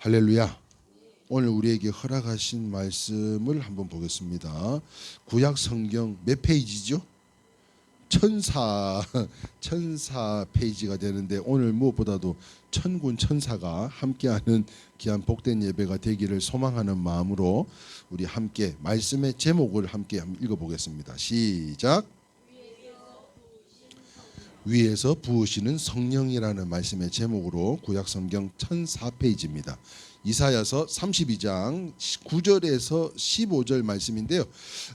할렐루야. 오늘 우리에게 허락하신 말씀을 한번 보겠습니다. 구약 성경 몇 페이지죠? 천사 페이지가 되는데 오늘 무엇보다도 천군 천사가 함께하는 귀한 복된 예배가 되기를 소망하는 마음으로 우리 함께 말씀의 제목을 함께 한번 읽어보겠습니다. 시작. 위에서 부으시는 성령이라는 말씀의 제목으로 구약 성경 1004페이지입니다. 이사야서 32장 9절에서 15절 말씀인데요.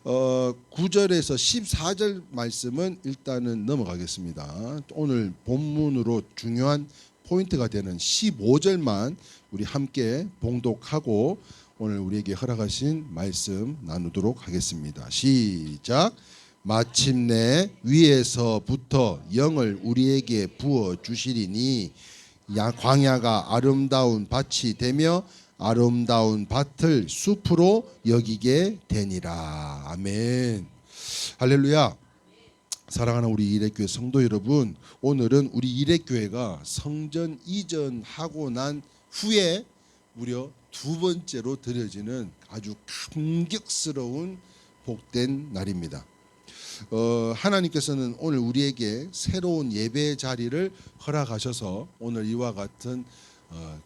9절에서 14절 말씀은 일단은 넘어가겠습니다. 오늘 본문으로 중요한 포인트가 되는 15절만 우리 함께 봉독하고 오늘 우리에게 허락하신 말씀 나누도록 하겠습니다. 시작. 마침내 위에서부터 영을 우리에게 부어 주시리니 광야가 아름다운 밭이 되며 아름다운 밭을 숲으로 여기게 되니라. 아멘. 할렐루야. 사랑하는 우리 일회교회 성도 여러분, 오늘은 우리 일회교회가 성전 이전하고 난 후에 무려 두 번째로 드려지는 아주 감격스러운 복된 날입니다. 하나님께서는 오늘 우리에게 새로운 예배 자리를 허락하셔서 오늘 이와 같은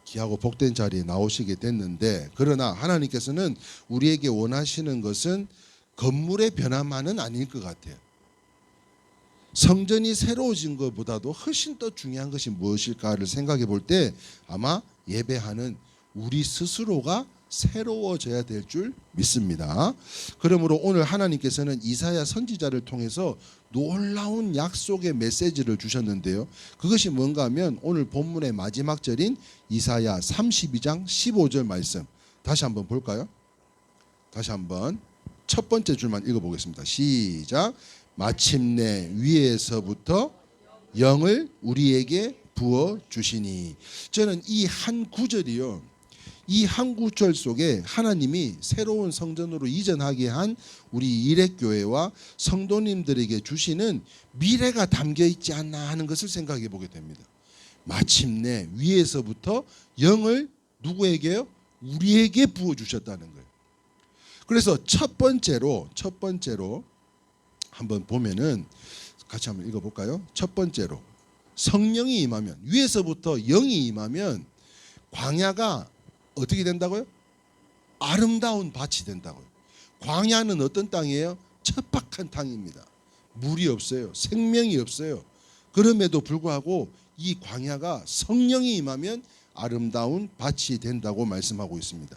귀하고 복된 자리에 나오시게 됐는데, 그러나 하나님께서는 우리에게 원하시는 것은 건물의 변화만은 아닐 것 같아요. 성전이 새로워진 것보다도 훨씬 더 중요한 것이 무엇일까를 생각해 볼 때 아마 예배하는 우리 스스로가 새로워져야 될 줄 믿습니다. 그러므로 오늘 하나님께서는 이사야 선지자를 통해서 놀라운 약속의 메시지를 주셨는데요. 그것이 뭔가 하면 오늘 본문의 마지막 절인 이사야 32장 15절 말씀 다시 한번 볼까요? 다시 한번 첫 번째 줄만 읽어보겠습니다. 시작. 마침내 위에서부터 영을 우리에게 부어 주시니. 저는 이 한 구절이요, 이 한 구절 속에 하나님이 새로운 성전으로 이전하게 한 우리 일회교회와 성도님들에게 주시는 미래가 담겨 있지 않나 하는 것을 생각해 보게 됩니다. 마침내 위에서부터 영을 누구에게요? 우리에게 부어 주셨다는 거예요. 그래서 첫 번째로 한번 보면은 같이 한번 읽어볼까요? 첫 번째로 성령이 임하면, 위에서부터 영이 임하면 광야가 어떻게 된다고요? 아름다운 밭이 된다고요. 광야는 어떤 땅이에요? 척박한 땅입니다. 물이 없어요. 생명이 없어요. 그럼에도 불구하고 이 광야가 성령이 임하면 아름다운 밭이 된다고 말씀하고 있습니다.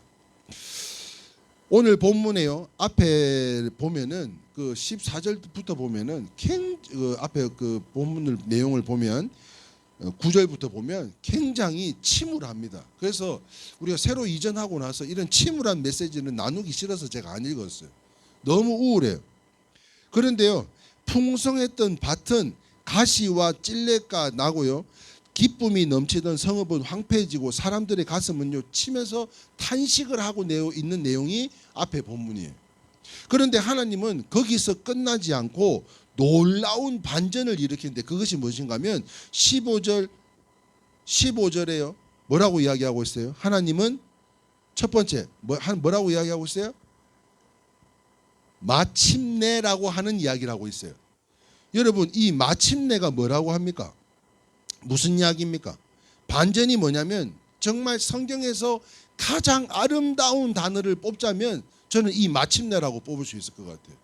오늘 본문에요, 앞에 보면은 그 14절부터 보면은 앞에 그 본문을 내용을 보면 9절부터 보면 굉장히 침울합니다. 그래서 우리가 새로 이전하고 나서 이런 침울한 메시지는 나누기 싫어서 제가 안 읽었어요. 너무 우울해요. 그런데요, 풍성했던 밭은 가시와 찔레가 나고요, 기쁨이 넘치던 성읍은 황폐해지고 사람들의 가슴은요 치면서 탄식을 하고 있는 내용이 앞에 본문이에요. 그런데 하나님은 거기서 끝나지 않고 놀라운 반전을 일으키는데, 그것이 무엇인가 하면 15절에요 뭐라고 이야기하고 있어요? 하나님은 첫 번째 뭐라고 이야기하고 있어요? 마침내라고 하는 이야기를 하고 있어요. 여러분, 이 마침내가 뭐라고 합니까? 무슨 이야기입니까? 반전이 뭐냐면 정말 성경에서 가장 아름다운 단어를 뽑자면 저는 이 마침내라고 뽑을 수 있을 것 같아요.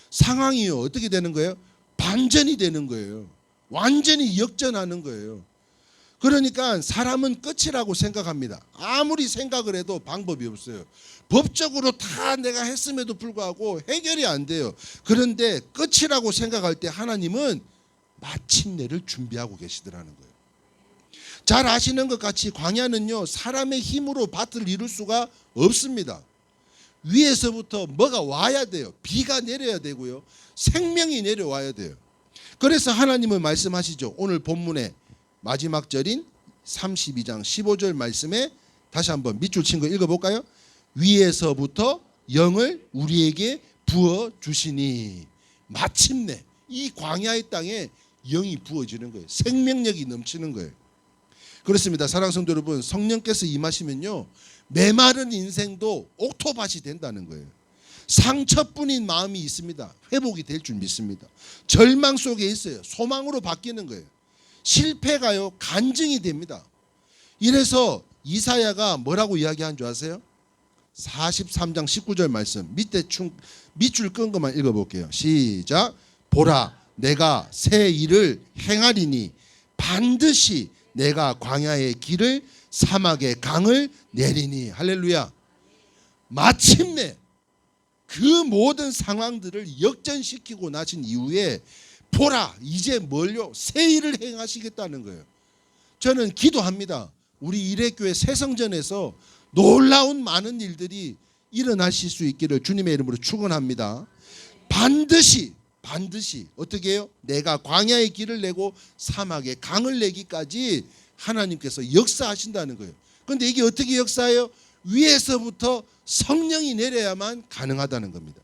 상황이 어떻게 되는 거예요? 반전이 되는 거예요. 완전히 역전하는 거예요. 그러니까 사람은 끝이라고 생각합니다. 아무리 생각을 해도 방법이 없어요. 법적으로 다 내가 했음에도 불구하고 해결이 안 돼요. 그런데 끝이라고 생각할 때 하나님은 마침내를 준비하고 계시더라는 거예요. 잘 아시는 것 같이 광야는요 사람의 힘으로 밭을 이룰 수가 없습니다. 위에서부터 뭐가 와야 돼요. 비가 내려야 되고요, 생명이 내려와야 돼요. 그래서 하나님은 말씀하시죠. 오늘 본문의 마지막 절인 32장 15절 말씀에 다시 한번 밑줄 친 거 읽어볼까요? 위에서부터 영을 우리에게 부어 주시니. 마침내 이 광야의 땅에 영이 부어지는 거예요. 생명력이 넘치는 거예요. 그렇습니다. 사랑하는 성도 여러분, 성령께서 임하시면요, 메마른 인생도 옥토밭이 된다는 거예요. 상처뿐인 마음이 있습니다. 회복이 될 줄 믿습니다. 절망 속에 있어요. 소망으로 바뀌는 거예요. 실패가요, 간증이 됩니다. 이래서 이사야가 뭐라고 이야기한 줄 아세요? 43장 19절 말씀 밑줄 끈 것만 읽어볼게요. 시작. 보라, 내가 새 일을 행하리니 반드시 내가 광야의 길을 사막의 강을 내리니. 할렐루야. 마침내 그 모든 상황들을 역전시키고 나신 이후에 보라, 이제 뭘요? 새 일을 행하시겠다는 거예요. 저는 기도합니다. 우리 일회교회 새성전에서 놀라운 많은 일들이 일어나실 수 있기를 주님의 이름으로 축원합니다. 반드시 어떻게 해요? 내가 광야의 길을 내고 사막의 강을 내기까지 하나님께서 역사하신다는 거예요. 그런데 이게 어떻게 역사해요? 위에서부터 성령이 내려야만 가능하다는 겁니다.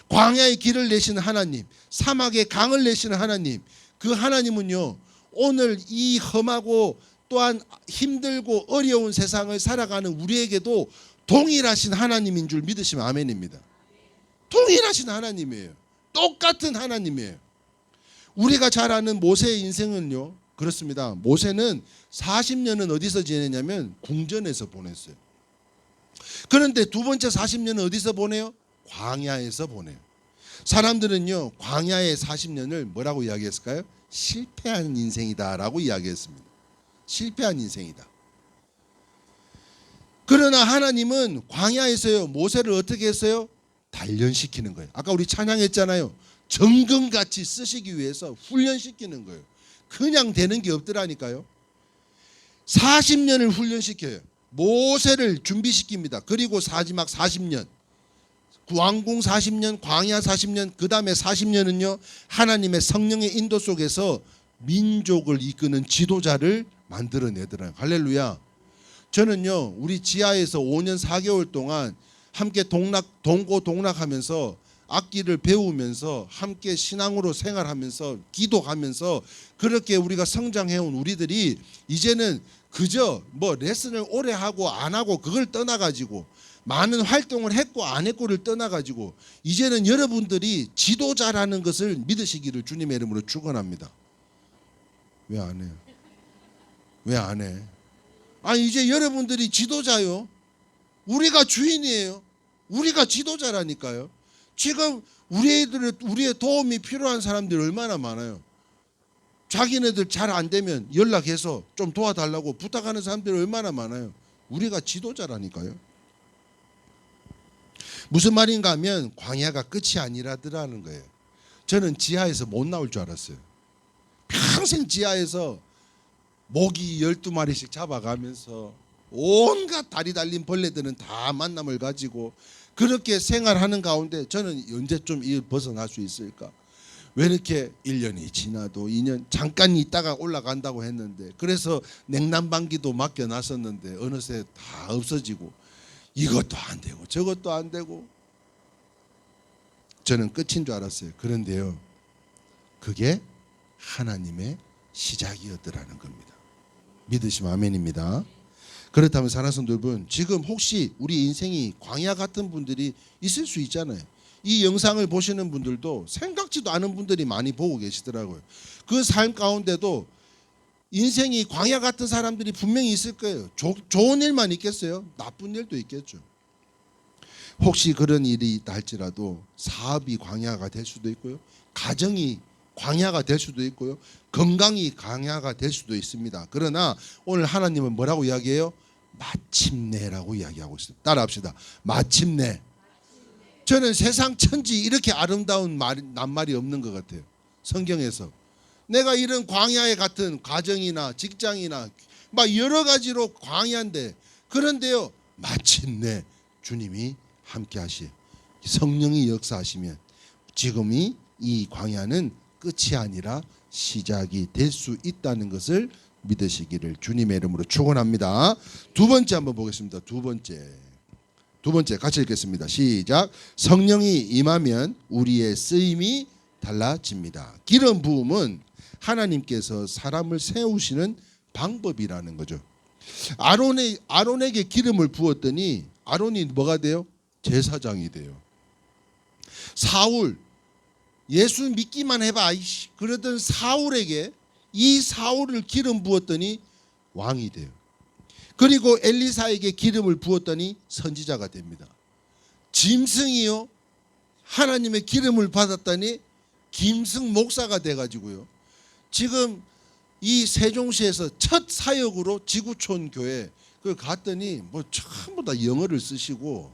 광야의 길을 내시는 하나님, 사막의 강을 내시는 하나님, 그 하나님은요, 오늘 이 험하고 또한 힘들고 어려운 세상을 살아가는 우리에게도 동일하신 하나님인 줄 믿으시면 아멘입니다. 동일하신 하나님이에요. 똑같은 하나님이에요. 우리가 잘 아는 모세의 인생은요, 그렇습니다. 모세는 40년은 어디서 지내냐면 궁전에서 보냈어요. 그런데 두 번째 40년은 어디서 보내요? 광야에서 보내요. 사람들은요, 광야의 40년을 뭐라고 이야기했을까요? 실패한 인생이다라고 이야기했습니다. 실패한 인생이다. 그러나 하나님은 광야에서요, 모세를 어떻게 했어요? 단련시키는 거예요. 아까 우리 찬양했잖아요. 정금같이 쓰시기 위해서 훈련시키는 거예요. 그냥 되는 게 없더라니까요. 40년을 훈련시켜요. 모세를 준비시킵니다. 그리고 마지막 40년, 왕궁 40년, 광야 40년, 그 다음에 40년은요, 하나님의 성령의 인도 속에서 민족을 이끄는 지도자를 만들어내더라고요. 할렐루야. 저는요, 우리 지하에서 5년 4개월 동안 함께 동고동락하면서 악기를 배우면서 함께 신앙으로 생활하면서 기도하면서 그렇게 우리가 성장해온 우리들이 이제는 그저 뭐 레슨을 오래 하고 안 하고 그걸 떠나가지고 많은 활동을 했고 안 했고를 떠나가지고 이제는 여러분들이 지도자라는 것을 믿으시기를 주님의 이름으로 축원합니다. 왜 안 해요? 왜 안 해? 아니, 이제 여러분들이 지도자요. 우리가 주인이에요. 우리가 지도자라니까요. 지금 우리의 도움이 필요한 사람들이 얼마나 많아요. 자기네들 잘 안 되면 연락해서 좀 도와달라고 부탁하는 사람들이 얼마나 많아요. 우리가 지도자라니까요. 무슨 말인가 하면 광야가 끝이 아니라더라는 거예요. 저는 지하에서 못 나올 줄 알았어요. 평생 지하에서 모기 12마리씩 잡아가면서 온갖 다리 달린 벌레들은 다 만남을 가지고 그렇게 생활하는 가운데 저는 언제쯤 벗어날 수 있을까? 왜 이렇게 1년이 지나도 2년 잠깐 있다가 올라간다고 했는데, 그래서 냉난방기도 맡겨놨었는데 어느새 다 없어지고 이것도 안 되고 저것도 안 되고 저는 끝인 줄 알았어요. 그런데요, 그게 하나님의 시작이었더라는 겁니다. 믿으시면 아멘입니다. 그렇다면 사랑하는 성도 여러분, 지금 혹시 우리 인생이 광야 같은 분들이 있을 수 있잖아요. 이 영상을 보시는 분들도 생각지도 않은 분들이 많이 보고 계시더라고요. 그 삶 가운데도 인생이 광야 같은 사람들이 분명히 있을 거예요. 좋은 일만 있겠어요? 나쁜 일도 있겠죠. 혹시 그런 일이 있다 할지라도 사업이 광야가 될 수도 있고요, 가정이 광야가 될 수도 있고요, 건강이 광야가 될 수도 있습니다. 그러나 오늘 하나님은 뭐라고 이야기해요? 마침내라고 이야기하고 있습니다. 따라합시다. 마침내. 저는 세상 천지 이렇게 아름다운 낱말이 없는 것 같아요. 성경에서 내가 이런 광야에 같은 가정이나 직장이나 막 여러 가지로 광야인데, 그런데요, 마침내 주님이 함께 하시요, 성령이 역사하시면 지금이 이 광야는 끝이 아니라 시작이 될 수 있다는 것을 믿으시기를 주님의 이름으로 축원합니다. 두 번째 한번 보겠습니다. 두 번째 같이 읽겠습니다. 시작. 성령이 임하면 우리의 쓰임이 달라집니다. 기름 부음은 하나님께서 사람을 세우시는 방법이라는 거죠. 아론에게 기름을 부었더니 아론이 뭐가 돼요? 제사장이 돼요. 사울, 예수 믿기만 해봐 그러던 사울에게 이 사울을 기름 부었더니 왕이 돼요. 그리고 엘리사에게 기름을 부었더니 선지자가 됩니다. 짐승이요, 하나님의 기름을 받았더니 김승 목사가 돼가지고요, 지금 이 세종시에서 첫 사역으로 지구촌 교회 그 갔더니 뭐 전부 다 영어를 쓰시고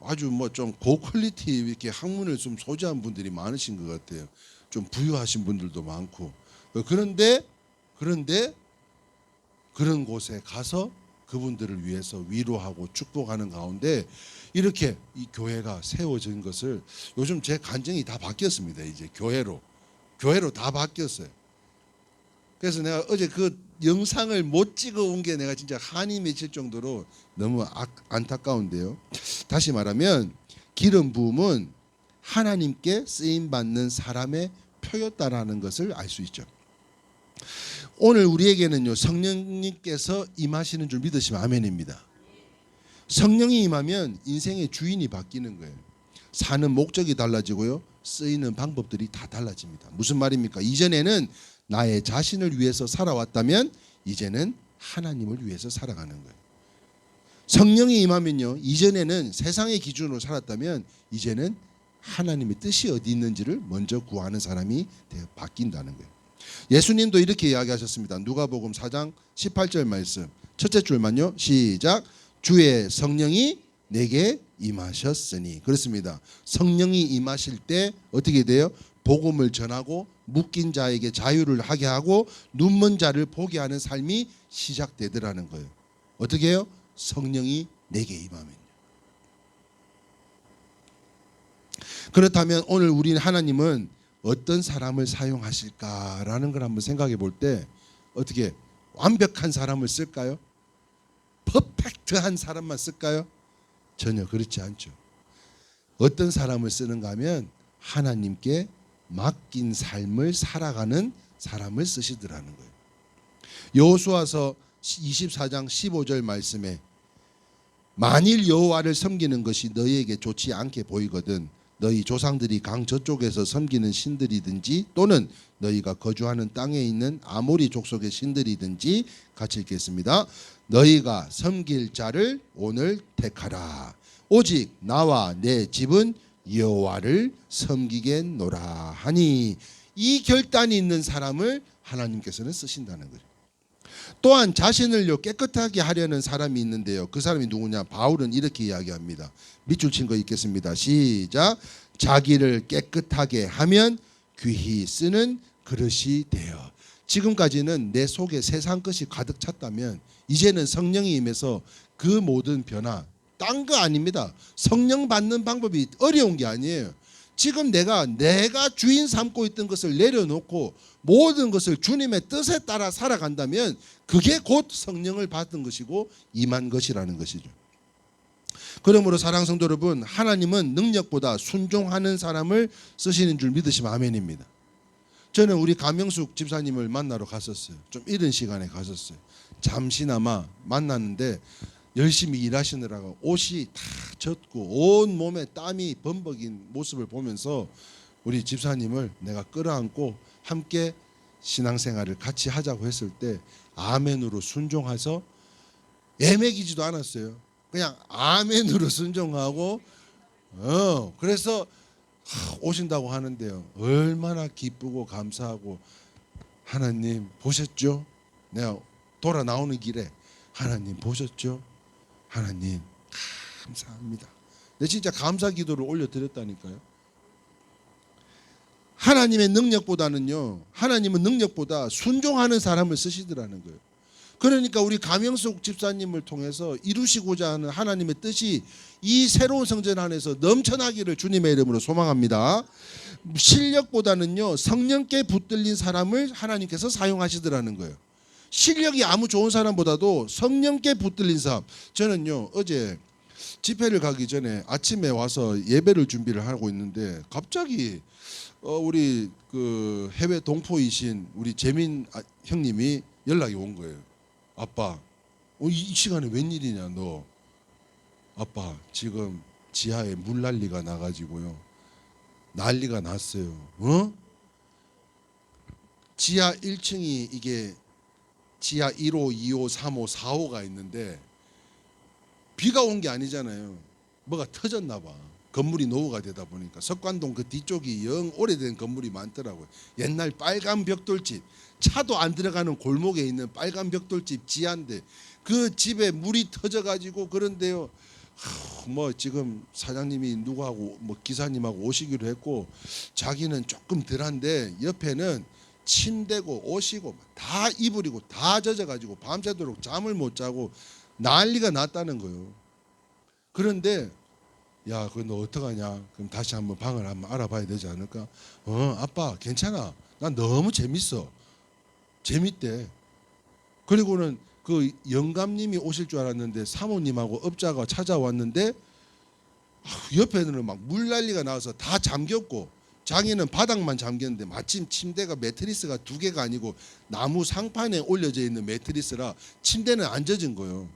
아주 뭐 좀 고퀄리티 이렇게 학문을 좀 소지한 분들이 많으신 것 같아요. 좀 부유하신 분들도 많고. 그런데 그런 곳에 가서 그분들을 위해서 위로하고 축복하는 가운데 이렇게 이 교회가 세워진 것을, 요즘 제 간증이 다 바뀌었습니다. 이제 교회로 다 바뀌었어요. 그래서 내가 어제 그 영상을 못 찍어 온 게 내가 진짜 한이 맺힐 정도로 너무 안타까운데요. 다시 말하면 기름 부음은 하나님께 쓰임 받는 사람의 표였다라는 것을 알 수 있죠. 오늘 우리에게는요, 성령님께서 임하시는 줄 믿으시면 아멘입니다. 성령이 임하면 인생의 주인이 바뀌는 거예요. 사는 목적이 달라지고요, 쓰이는 방법들이 다 달라집니다. 무슨 말입니까? 이전에는 나의 자신을 위해서 살아왔다면 이제는 하나님을 위해서 살아가는 거예요. 성령이 임하면요, 이전에는 세상의 기준으로 살았다면 이제는 하나님의 뜻이 어디 있는지를 먼저 구하는 사람이 바뀐다는 거예요. 예수님도 이렇게 이야기하셨습니다. 누가복음 4장 18절 말씀 첫째 줄만요. 시작. 주의 성령이 내게 임하셨으니. 그렇습니다. 성령이 임하실 때 어떻게 돼요? 복음을 전하고 묶인 자에게 자유를 하게 하고 눈먼 자를 보게 하는 삶이 시작되더라는 거예요. 어떻게 해요? 성령이 내게 임하면요. 그렇다면 오늘 우리 하나님은 어떤 사람을 사용하실까라는 걸 한번 생각해 볼 때 어떻게 완벽한 사람을 쓸까요? 퍼펙트한 사람만 쓸까요? 전혀 그렇지 않죠. 어떤 사람을 쓰는가 하면 하나님께 맡긴 삶을 살아가는 사람을 쓰시더라는 거예요. 여호수아서 24장 15절 말씀에 만일 여호와를 섬기는 것이 너희에게 좋지 않게 보이거든 너희 조상들이 강 저쪽에서 섬기는 신들이든지 또는 너희가 거주하는 땅에 있는 아모리 족속의 신들이든지 같이 읽겠습니다. 너희가 섬길 자를 오늘 택하라. 오직 나와 내 집은 여호와를 섬기겠노라 하니, 이 결단이 있는 사람을 하나님께서는 쓰신다는 거예요. 또한 자신을요 깨끗하게 하려는 사람이 있는데요, 그 사람이 누구냐? 바울은 이렇게 이야기합니다. 밑줄 친 거 읽겠습니다. 시작. 자기를 깨끗하게 하면 귀히 쓰는 그릇이 되어. 지금까지는 내 속에 세상 것이 가득 찼다면 이제는 성령이 임해서 그 모든 변화, 딴 거 아닙니다. 성령 받는 방법이 어려운 게 아니에요. 지금 내가 주인 삼고 있던 것을 내려놓고 모든 것을 주님의 뜻에 따라 살아간다면 그게 곧 성령을 받은 것이고 임한 것이라는 것이죠. 그러므로 사랑하는 성도 여러분, 하나님은 능력보다 순종하는 사람을 쓰시는 줄 믿으시면 아멘입니다. 저는 우리 감명숙 집사님을 만나러 갔었어요. 좀 이른 시간에 갔었어요. 잠시나마 만났는데 열심히 일하시느라고 옷이 다 젖고 온 몸에 땀이 범벅인 모습을 보면서 우리 집사님을 내가 끌어안고 함께 신앙생활을 같이 하자고 했을 때 아멘으로 순종해서 애매기지도 않았어요. 그냥 아멘으로 순종하고 그래서 오신다고 하는데요, 얼마나 기쁘고 감사하고, 하나님 보셨죠? 내가 돌아 나오는 길에 하나님 보셨죠? 하나님 감사합니다. 내 진짜 감사 기도를 올려드렸다니까요. 하나님의 능력보다는요, 하나님은 능력보다 순종하는 사람을 쓰시더라는 거예요. 그러니까 우리 감영숙 집사님을 통해서 이루시고자 하는 하나님의 뜻이 이 새로운 성전 안에서 넘쳐나기를 주님의 이름으로 소망합니다. 실력보다는요, 성령께 붙들린 사람을 하나님께서 사용하시더라는 거예요. 실력이 아무 좋은 사람보다도 성령께 붙들린 사람. 저는요 어제 집회를 가기 전에 아침에 와서 예배를 준비를 하고 있는데 갑자기 우리 그 해외 동포이신 우리 재민 형님이 연락이 온 거예요. 아빠, 이 시간에 웬일이냐 너. 아빠 지금 지하에 물난리가 나가지고요. 난리가 났어요. 지하 1층이 이게 지하 1호, 2호, 3호, 4호가 있는데 비가 온 게 아니잖아요. 뭐가 터졌나 봐. 건물이 노후가 되다 보니까 석관동 그 뒤쪽이 영 오래된 건물이 많더라고요. 옛날 빨간 벽돌집, 차도 안 들어가는 골목에 있는 빨간 벽돌집 지하인데 그 집에 물이 터져가지고 그런데요. 뭐 지금 사장님이 누구하고 뭐 기사님하고 오시기로 했고 자기는 조금 덜한데 옆에는 침대고 옷이고 다 이불이고 다 젖어가지고 밤새도록 잠을 못 자고 난리가 났다는 거예요. 그런데 야, 그거 너 어떡하냐? 그럼 다시 한번 방을 한번 알아봐야 되지 않을까? 아빠 괜찮아. 난 너무 재밌어. 재밌대. 그리고는 그 영감님이 오실 줄 알았는데 사모님하고 업자가 찾아왔는데 옆에는 막 물난리가 나와서 다 잠겼고 자기는 바닥만 잠겼는데 마침 침대가 매트리스가 2개가 아니고 나무 상판에 올려져 있는 매트리스라 침대는 안 젖은 거예요.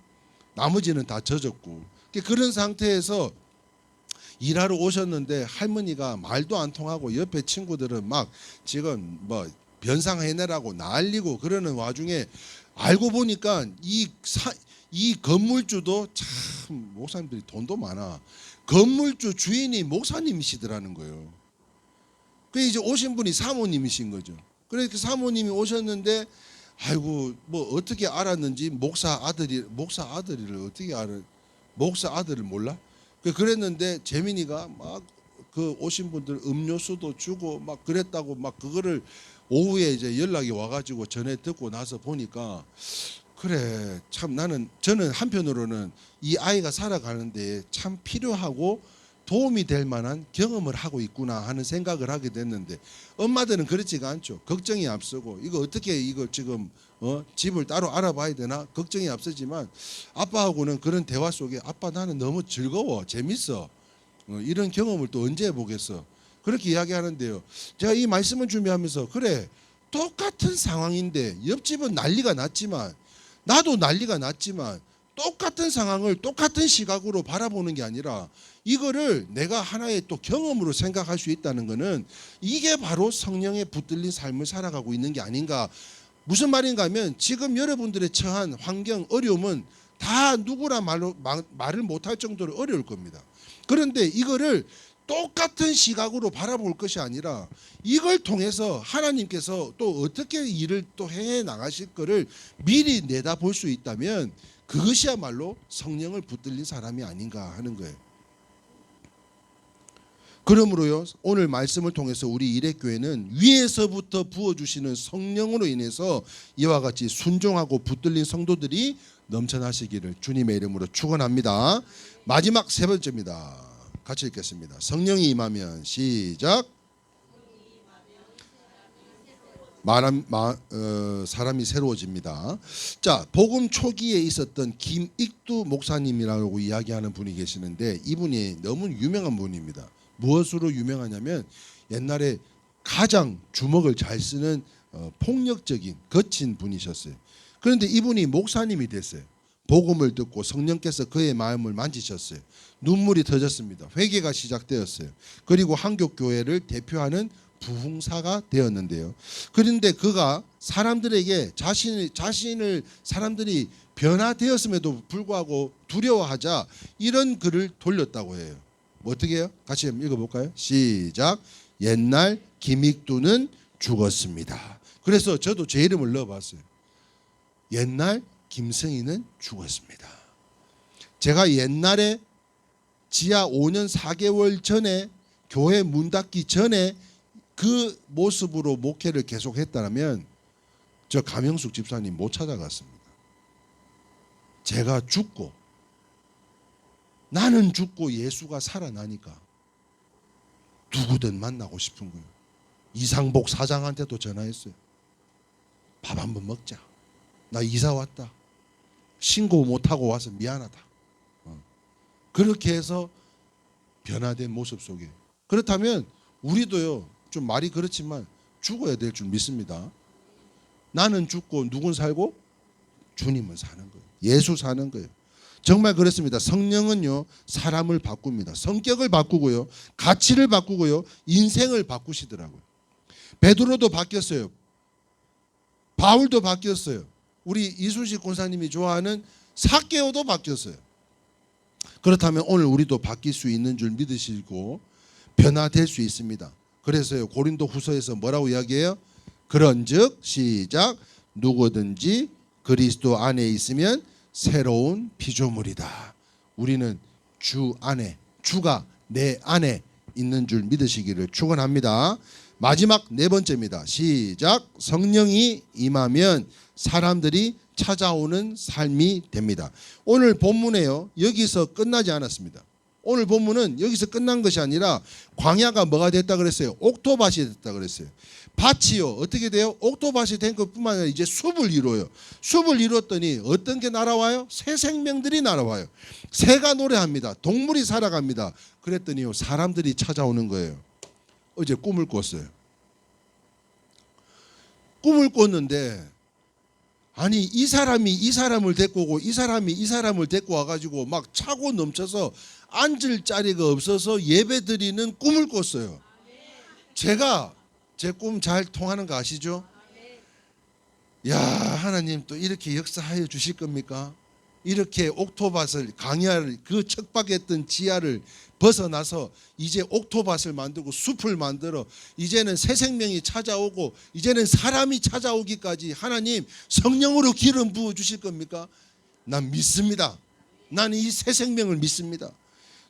나머지는 다 젖었고 그런 상태에서 일하러 오셨는데 할머니가 말도 안 통하고 옆에 친구들은 막 지금 뭐 변상해내라고 난리고 그러는 와중에 알고 보니까 이 건물주도 참 목사님들이 돈도 많아. 건물주 주인이 목사님이시더라는 거예요. 그 이제 오신 분이 사모님이신 거죠. 그래서 그 사모님이 오셨는데 아이고 뭐 어떻게 알았는지 목사 아들이를 어떻게 알아? 목사 아들을 몰라? 그랬는데 재민이가 막 그 오신 분들 음료수도 주고 막 그랬다고 막 그거를 오후에 이제 연락이 와가지고 전에 듣고 나서 보니까 그래 참 저는 한편으로는 이 아이가 살아가는데 참 필요하고 도움이 될 만한 경험을 하고 있구나 하는 생각을 하게 됐는데 엄마들은 그렇지가 않죠. 걱정이 앞서고 이거 어떻게 이거 지금 집을 따로 알아봐야 되나 걱정이 앞서지만 아빠하고는 그런 대화 속에 아빠 나는 너무 즐거워 재밌어 이런 경험을 또 언제 해보겠어 그렇게 이야기하는데요. 제가 이 말씀을 준비하면서 그래 똑같은 상황인데 옆집은 난리가 났지만 나도 난리가 났지만 똑같은 상황을 똑같은 시각으로 바라보는 게 아니라 이거를 내가 하나의 또 경험으로 생각할 수 있다는 것은 이게 바로 성령에 붙들린 삶을 살아가고 있는 게 아닌가. 무슨 말인가 하면 지금 여러분들의 처한 환경 어려움은 다 누구나 말을 못할 정도로 어려울 겁니다. 그런데 이거를 똑같은 시각으로 바라볼 것이 아니라 이걸 통해서 하나님께서 또 어떻게 일을 또 해 나가실 거를 미리 내다볼 수 있다면 그것이야말로 성령을 붙들린 사람이 아닌가 하는 거예요. 그러므로요 오늘 말씀을 통해서 우리 일회교회는 위에서부터 부어주시는 성령으로 인해서 이와 같이 순종하고 붙들린 성도들이 넘쳐나시기를 주님의 이름으로 축원합니다. 마지막 3번째입니다. 같이 읽겠습니다. 성령이 임하면 시작. 사람이 새로워집니다. 자, 복음 초기에 있었던 김익두 목사님이라고 이야기하는 분이 계시는데 이분이 너무 유명한 분입니다. 무엇으로 유명하냐면 옛날에 가장 주먹을 잘 쓰는 폭력적인 거친 분이셨어요. 그런데 이분이 목사님이 됐어요. 복음을 듣고 성령께서 그의 마음을 만지셨어요. 눈물이 터졌습니다. 회개가 시작되었어요. 그리고 한국교회를 대표하는 부흥사가 되었는데요. 그런데 그가 사람들에게 자신을 사람들이 변화되었음에도 불구하고 두려워하자 이런 글을 돌렸다고 해요. 뭐 어떻게 해요? 같이 한번 읽어볼까요? 시작. 옛날 김익두는 죽었습니다. 그래서 저도 제 이름을 넣어봤어요. 옛날 김성희는 죽었습니다. 제가 옛날에 지하 5년 4개월 전에 교회 문 닫기 전에 그 모습으로 목회를 계속했다면 저 강영숙 집사님 못 찾아갔습니다. 제가 죽고 나는 죽고 예수가 살아나니까 누구든 만나고 싶은 거예요. 이상복 사장한테도 전화했어요. 밥 한번 먹자. 나 이사 왔다. 신고 못하고 와서 미안하다. 그렇게 해서 변화된 모습 속에 그렇다면 우리도요 좀 말이 그렇지만 죽어야 될 줄 믿습니다. 나는 죽고 누군 살고? 주님은 사는 거예요. 예수 사는 거예요. 정말 그렇습니다. 성령은요, 사람을 바꿉니다. 성격을 바꾸고요, 가치를 바꾸고요, 인생을 바꾸시더라고요. 베드로도 바뀌었어요. 바울도 바뀌었어요. 우리 이순식 권사님이 좋아하는 삭개오도 바뀌었어요. 그렇다면 오늘 우리도 바뀔 수 있는 줄 믿으시고 변화될 수 있습니다. 그래서요, 고린도 후서에서 뭐라고 이야기해요? 그런즉 시작, 누구든지 그리스도 안에 있으면 새로운 피조물이다. 우리는 주 안에, 주가 내 안에 있는 줄 믿으시기를 축원합니다. 마지막 네 번째입니다. 시작. 성령이 임하면 사람들이 찾아오는 삶이 됩니다. 오늘 본문에요, 여기서 끝나지 않았습니다. 오늘 본문은 여기서 끝난 것이 아니라 광야가 뭐가 됐다 그랬어요? 옥토밭이 됐다 그랬어요. 밭이요, 어떻게 돼요? 옥토밭이 된 것뿐만 아니라 이제 숲을 이루어요. 숲을 이뤘더니 어떤 게 날아와요? 새 생명들이 날아와요. 새가 노래합니다. 동물이 살아갑니다. 그랬더니요, 사람들이 찾아오는 거예요. 어제 꿈을 꿨어요. 꿈을 꿨는데 아니, 이 사람이 이 사람을 데리고 오고 이 사람이 이 사람을 데리고 와가지고 막 차고 넘쳐서 앉을 자리가 없어서 예배 드리는 꿈을 꿨어요. 제가 제 꿈 잘 통하는 거 아시죠? 야, 하나님 또 이렇게 역사하여 주실 겁니까? 이렇게 옥토밭을, 강야를, 그 척박했던 지하를 벗어나서 이제 옥토밭을 만들고 숲을 만들어 이제는 새 생명이 찾아오고 이제는 사람이 찾아오기까지 하나님 성령으로 기름 부어 주실 겁니까? 난 믿습니다. 나는 이 새 생명을 믿습니다.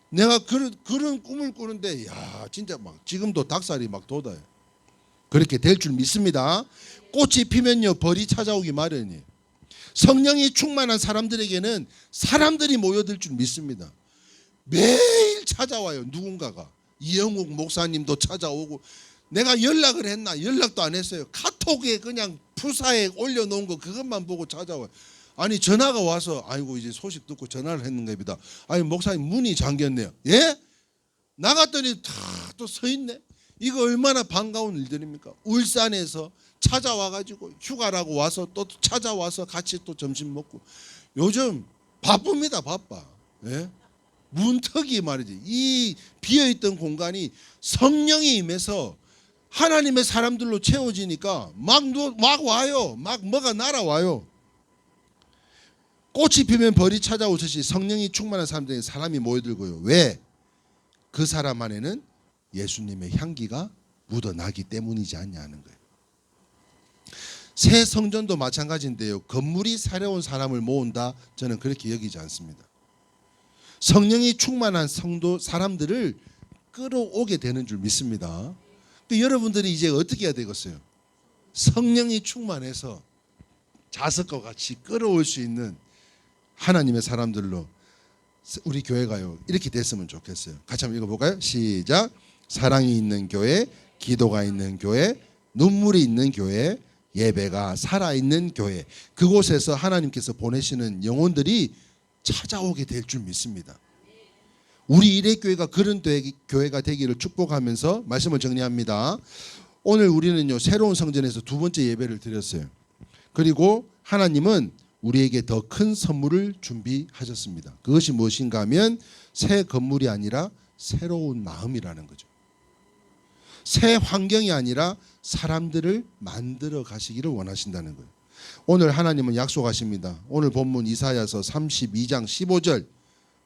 내가 그런 꿈을 꾸는데 야, 진짜 막 지금도 닭살이 막 돋아요. 그렇게 될 줄 믿습니다. 꽃이 피면요, 벌이 찾아오기 마련이에요. 성령이 충만한 사람들에게는 사람들이 모여들 줄 믿습니다. 매일 찾아와요, 누군가가. 이영욱 목사님도 찾아오고. 내가 연락을 했나? 연락도 안 했어요. 카톡에 그냥 푸사에 올려놓은 거 그것만 보고 찾아와요. 아니, 전화가 와서 아이고 이제 소식 듣고 전화를 했는가 보다. 아니, 목사님 문이 잠겼네요. 예? 나갔더니 다 또 서 있네. 이거 얼마나 반가운 일들입니까? 울산에서 찾아와가지고 휴가라고 와서 또 찾아와서 같이 또 점심 먹고. 요즘 바쁩니다. 바빠. 예? 문턱이 말이지, 이 비어있던 공간이 성령이 임해서 하나님의 사람들로 채워지니까 막 와요. 막 뭐가 날아와요. 꽃이 피면 벌이 찾아오듯이 성령이 충만한 사람들에게 사람이 모여들고요. 왜? 그 사람 안에는 예수님의 향기가 묻어나기 때문이지 않냐는 거예요. 새 성전도 마찬가지인데요, 건물이 새로운 사람을 모은다, 저는 그렇게 여기지 않습니다. 성령이 충만한 성도 사람들을 끌어오게 되는 줄 믿습니다. 근데 여러분들이 이제 어떻게 해야 되겠어요? 성령이 충만해서 자석과 같이 끌어올 수 있는 하나님의 사람들로 우리 교회가요, 이렇게 됐으면 좋겠어요. 같이 한번 읽어볼까요? 시작. 사랑이 있는 교회, 기도가 있는 교회, 눈물이 있는 교회, 예배가 살아있는 교회. 그곳에서 하나님께서 보내시는 영혼들이 찾아오게 될 줄 믿습니다. 우리 일회교회가 그런 교회가 되기를 축복하면서 말씀을 정리합니다. 오늘 우리는요, 새로운 성전에서 두 번째 예배를 드렸어요. 그리고 하나님은 우리에게 더 큰 선물을 준비하셨습니다. 그것이 무엇인가 하면 새 건물이 아니라 새로운 마음이라는 거죠. 새 환경이 아니라 사람들을 만들어 가시기를 원하신다는 거예요. 오늘 하나님은 약속하십니다. 오늘 본문 이사야서 32장 15절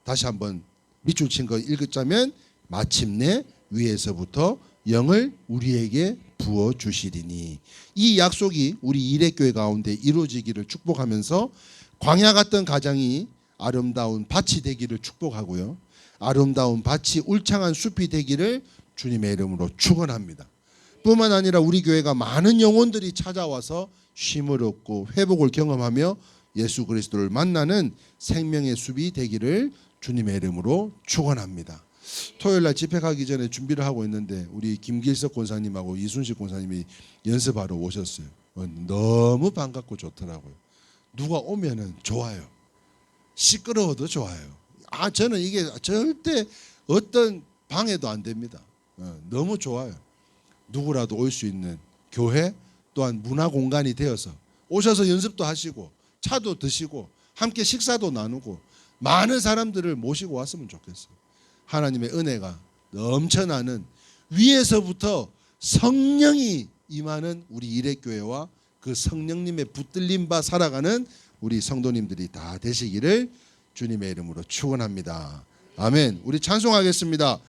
다시 한번 밑줄 친 거 읽자면 마침내 위에서부터 영을 우리에게 부어주시리니. 이 약속이 우리 일회교회 가운데 이루어지기를 축복하면서 광야 같던 가정이 아름다운 밭이 되기를 축복하고요, 아름다운 밭이 울창한 숲이 되기를 주님의 이름으로 축원합니다. 뿐만 아니라 우리 교회가 많은 영혼들이 찾아와서 쉼을 얻고 회복을 경험하며 예수 그리스도를 만나는 생명의 숲이 되기를 주님의 이름으로 축원합니다. 토요일날 집회 가기 전에 준비를 하고 있는데 우리 김길석 권사님하고 이순식 권사님이 연습하러 오셨어요. 너무 반갑고 좋더라고요. 누가 오면은 좋아요. 시끄러워도 좋아요. 저는 이게 절대 어떤 방해도 안 됩니다. 너무 좋아요. 누구라도 올 수 있는 교회, 또한 문화 공간이 되어서 오셔서 연습도 하시고 차도 드시고 함께 식사도 나누고 많은 사람들을 모시고 왔으면 좋겠어요. 하나님의 은혜가 넘쳐나는 위에서부터 성령이 임하는 우리 이레교회와 그 성령님의 붙들림 바 살아가는 우리 성도님들이 다 되시기를 주님의 이름으로 축원합니다. 아멘. 우리 찬송하겠습니다.